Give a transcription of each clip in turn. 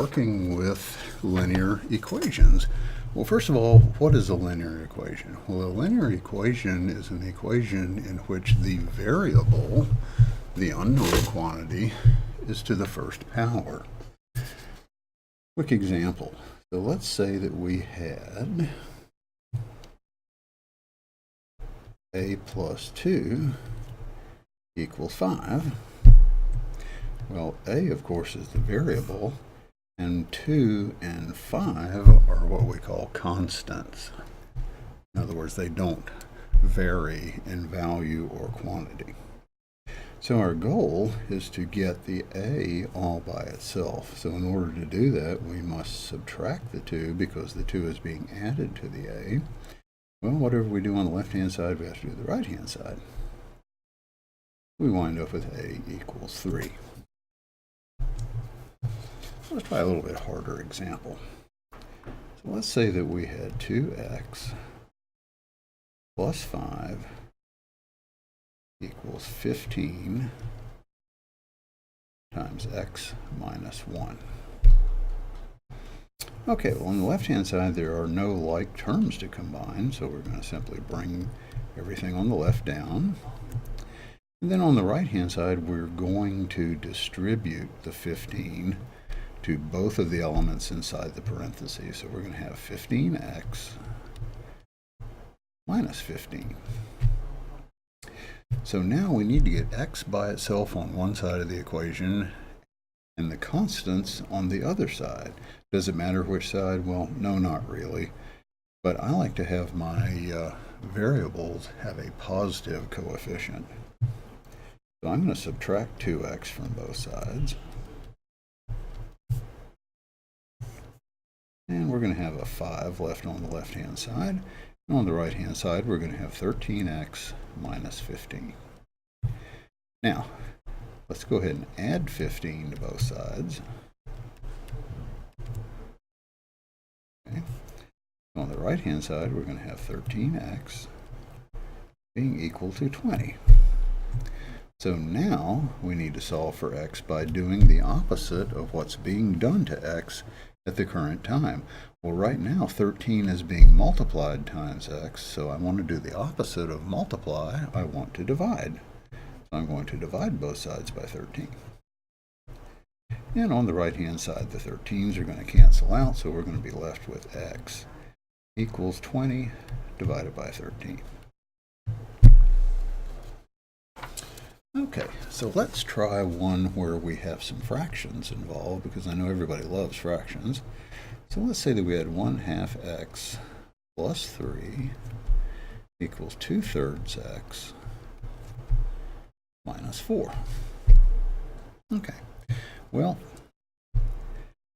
working with linear equations. Well, first of all, what is a linear equation? Well, a linear equation is an equation in which the variable, the unknown quantity, is to the first power. Quick example. So let's say that we had a plus 2 equals 5. Well, a, of course, is the variable, and 2 and 5 are what we call constants. In other words, they don't vary in value or quantity. So our goal is to get the a all by itself. So in order to do that, we must subtract the 2 because the 2 is being added to the a. Well, whatever we do on the left-hand side, we have to do the right-hand side. We wind up with a equals 3. Let's try a little bit harder example. So let's say that we had 2x plus 5 equals 15 times x minus 1. Okay, well, on the left-hand side, there are no like terms to combine, so we're going to simply bring everything on the left down. And then on the right-hand side, we're going to distribute the 15 to both of the elements inside the parentheses. So we're going to have 15x minus 15. So now we need to get x by itself on one side of the equation and the constants on the other side. Does it matter which side? Well, no, not really. But I like to have my variables have a positive coefficient. So I'm going to subtract 2x from both sides. And we're going to have a 5 left on the left-hand side. And on the right-hand side, we're going to have 13x minus 15. Now, let's go ahead and add 15 to both sides. Okay. On the right-hand side, we're going to have 13x being equal to 20. So now we need to solve for x by doing the opposite of what's being done to x at the current time. Well, right now 13 is being multiplied times x, so I want to do the opposite of multiply. I want to divide. So I'm going to divide both sides by 13. And on the right-hand side, the 13s are going to cancel out, so we're going to be left with x equals 20 divided by 13. Okay, so let's try one where we have some fractions involved, because I know everybody loves fractions. So let's say that we had 1/2 x plus 3 equals 2/3 x minus 4. Okay, well,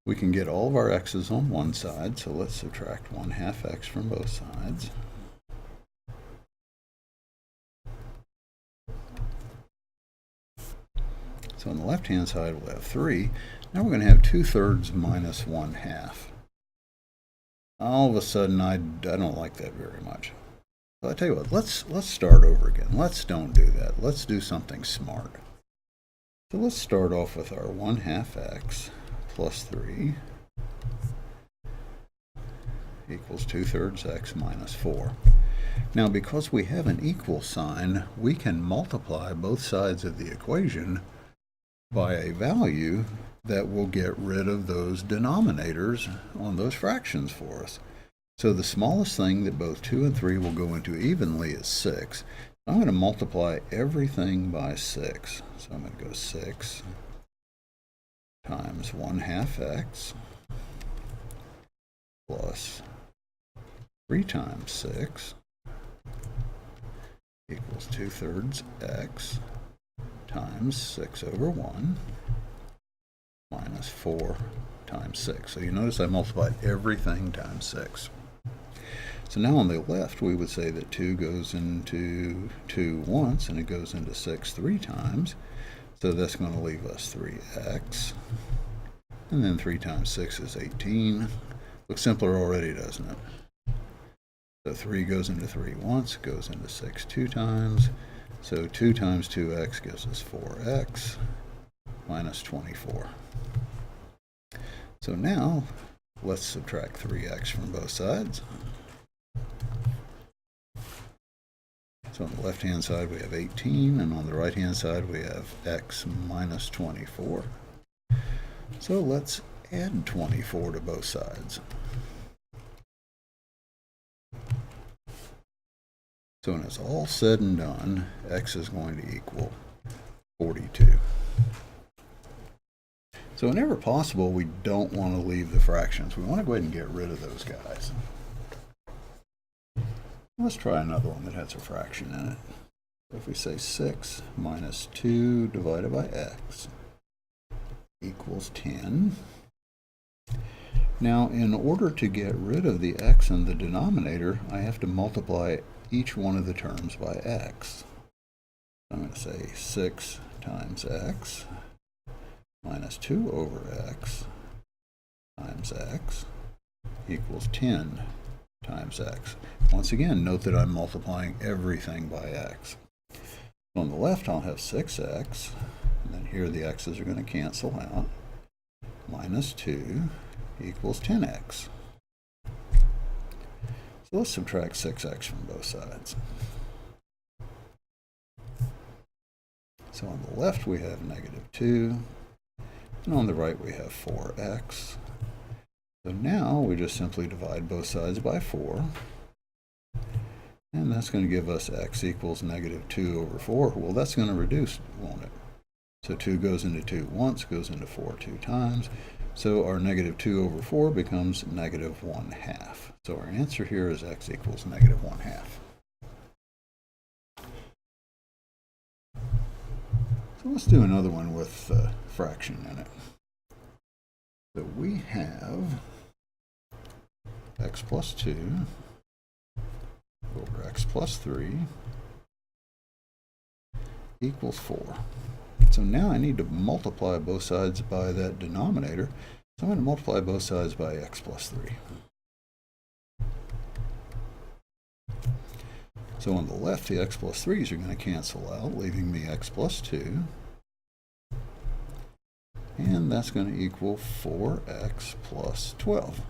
we can get all of our x's on one side, so let's subtract 1/2 x from both sides. So on the left-hand side, we'll have 3. Now we're going to have 2/3 minus 1/2. All of a sudden, I don't like that very much. So I tell you what, let's start over again. Let's don't do that. Let's do something smart. So let's start off with our 1/2 x plus 3 equals 2/3 x minus 4. Now, because we have an equal sign, we can multiply both sides of the equation by a value that will get rid of those denominators on those fractions for us. So the smallest thing that both 2 and 3 will go into evenly is 6. I'm going to multiply everything by 6. So I'm going to go 6 times 1/2 x plus 3 times 6 equals 2/3 x times 6 over 1 minus 4 times 6. So you notice I multiplied everything times 6. So now on the left, we would say that 2 goes into 2 once, and it goes into 6 3 times. So that's going to leave us 3x. And then 3 times 6 is 18. Looks simpler already, doesn't it? So 3 goes into 3 once, goes into 6 2 times. So 2 times 2x gives us 4x minus 24. So now, let's subtract 3x from both sides. So on the left-hand side we have 18, and on the right-hand side we have x minus 24. So let's add 24 to both sides. So when it's all said and done, x is going to equal 42. So whenever possible, we don't want to leave the fractions. We want to go ahead and get rid of those guys. Let's try another one that has a fraction in it. If we say 6 minus 2 divided by x equals 10. Now, in order to get rid of the x in the denominator, I have to multiply each one of the terms by x. I'm going to say 6 times x minus 2 over x times x equals 10 times x. Once again, note that I'm multiplying everything by x. On the left, I'll have 6x, and then here the x's are going to cancel out. Minus 2 equals 10x. So let's subtract 6x from both sides. So on the left, we have negative 2, and on the right, we have 4x. So now we just simply divide both sides by 4, and that's going to give us x equals negative 2 over 4. Well, that's going to reduce, won't it? So 2 goes into 2 once, goes into 4 2 times. So our negative 2 over 4 becomes negative 1/2. So our answer here is x equals negative 1/2. So let's do another one with fraction in it. So we have x plus 2 over x plus 3 equals 4. So now I need to multiply both sides by that denominator. So I'm going to multiply both sides by x plus 3. So on the left, the x plus 3's are going to cancel out, leaving me x plus 2. And that's going to equal 4x plus 12.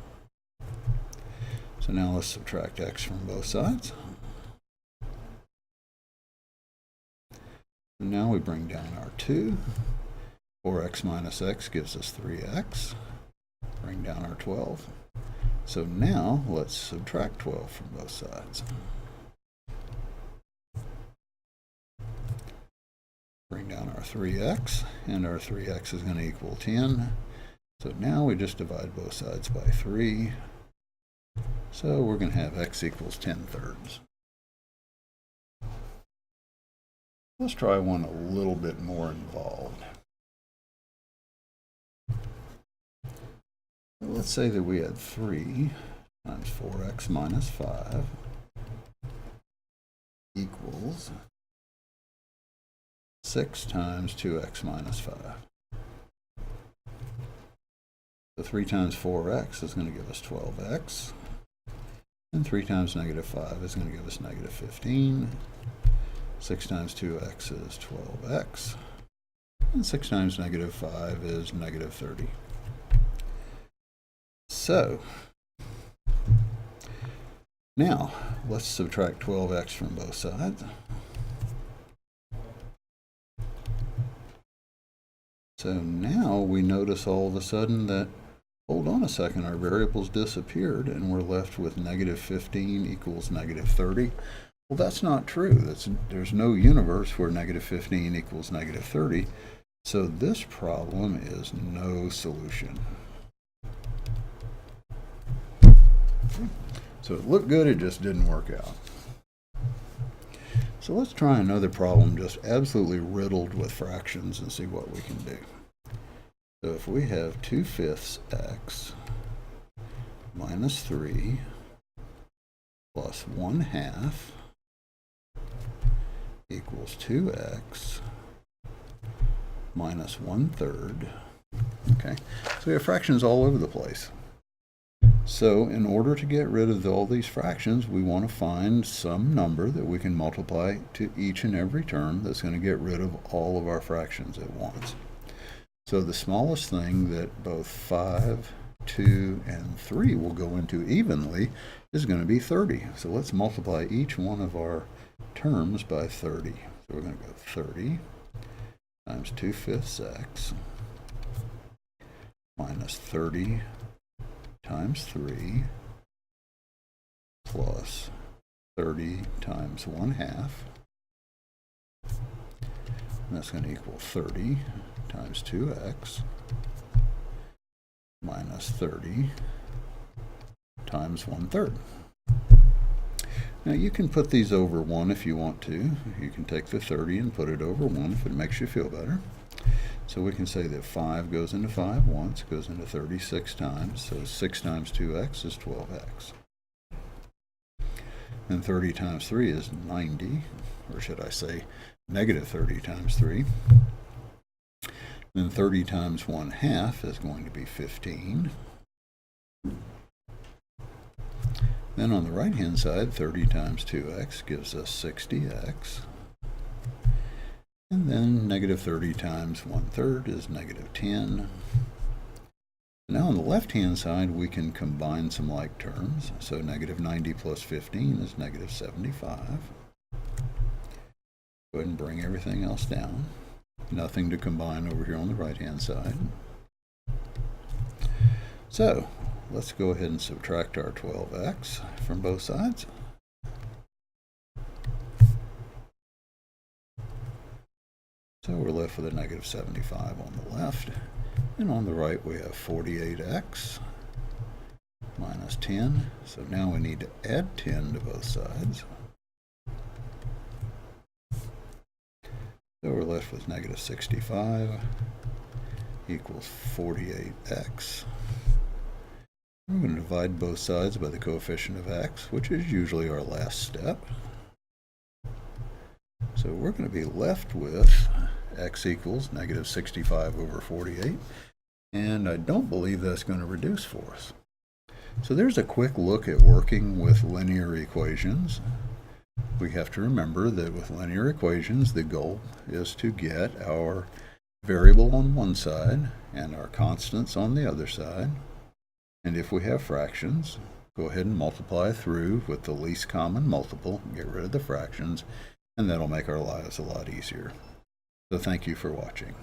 So now let's subtract x from both sides. And now we bring down our 2. 4x minus x gives us 3x. Bring down our 12. So now let's subtract 12 from both sides. Bring down our 3x, and our 3x is going to equal 10. So now we just divide both sides by 3. So we're going to have x equals 10/3. Let's try one a little bit more involved. Let's say that we had 3 times 4x minus 5 equals 6 times 2x minus 5. So 3 times 4x is going to give us 12x. And 3 times negative 5 is going to give us negative 15. 6 times 2x is 12x. And 6 times negative 5 is negative 30. So, now let's subtract 12x from both sides. So now we notice all of a sudden that, hold on a second, our variables disappeared and we're left with negative 15 equals negative 30. Well, that's not true. There's no universe where negative 15 equals negative 30. So this problem is no solution. So it looked good, it just didn't work out. So let's try another problem just absolutely riddled with fractions and see what we can do. So if we have 2/5 x minus 3 plus 1/2 equals 2x minus 1/3. Okay, so we have fractions all over the place. So in order to get rid of all these fractions, we want to find some number that we can multiply to each and every term that's going to get rid of all of our fractions at once. So the smallest thing that both 5 2, and 3 will go into evenly is going to be 30. So let's multiply each one of our terms by 30. So we're going to go 30 times 2/5 x minus 30 times 3 plus 30 times 1/2. And that's going to equal 30 times 2x minus 30 times 1/3. Now you can put these over 1 if you want to. You can take the 30 and put it over 1 if it makes you feel better. So we can say that 5 goes into 5 once, goes into 36 times. So 6 times 2x is 12x. And 30 times 3 is 90, or should I say negative 30 times 3. Then 30 times 1/2 is going to be 15. Then on the right-hand side, 30 times 2x gives us 60x. And then negative 30 times 1/3 is negative 10. Now on the left-hand side, we can combine some like terms. So negative 90 plus 15 is negative 75. Go ahead and bring everything else down. Nothing to combine over here on the right-hand side. So let's go ahead and subtract our 12x from both sides. So we're left with a negative 75 on the left. And on the right we have 48x minus 10. So now we need to add 10 to both sides. So we're left with negative 65 equals 48x. We're going to divide both sides by the coefficient of x, which is usually our last step. So we're going to be left with x equals negative 65 over 48. And I don't believe that's going to reduce for us. So there's a quick look at working with linear equations. We have to remember that with linear equations, the goal is to get our variable on one side and our constants on the other side. And if we have fractions, go ahead and multiply through with the least common multiple, get rid of the fractions, and that'll make our lives a lot easier. So thank you for watching.